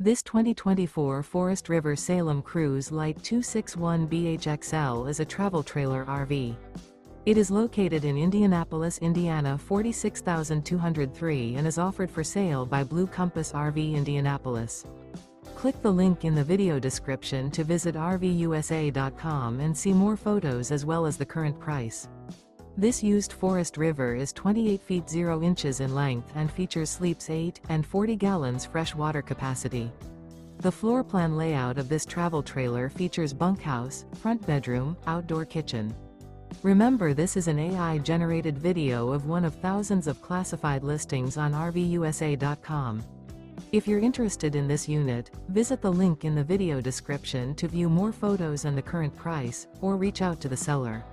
This 2024 Forest River Salem Cruise Lite 261BHXL is a travel trailer RV. It is located in Indianapolis, Indiana 46203 and is offered for sale by Blue Compass RV Indianapolis. Click the link in the video description to visit RVUSA.com and see more photos as well as the current price. This used Forest River is 28 feet 0 inches in length and features sleeps 8 and 40 gallons fresh water capacity. The floor plan layout of this travel trailer features bunkhouse, front bedroom, outdoor kitchen. Remember, this is an AI-generated video of one of thousands of classified listings on RVUSA.com. If you're interested in this unit, visit the link in the video description to view more photos and the current price, or reach out to the seller.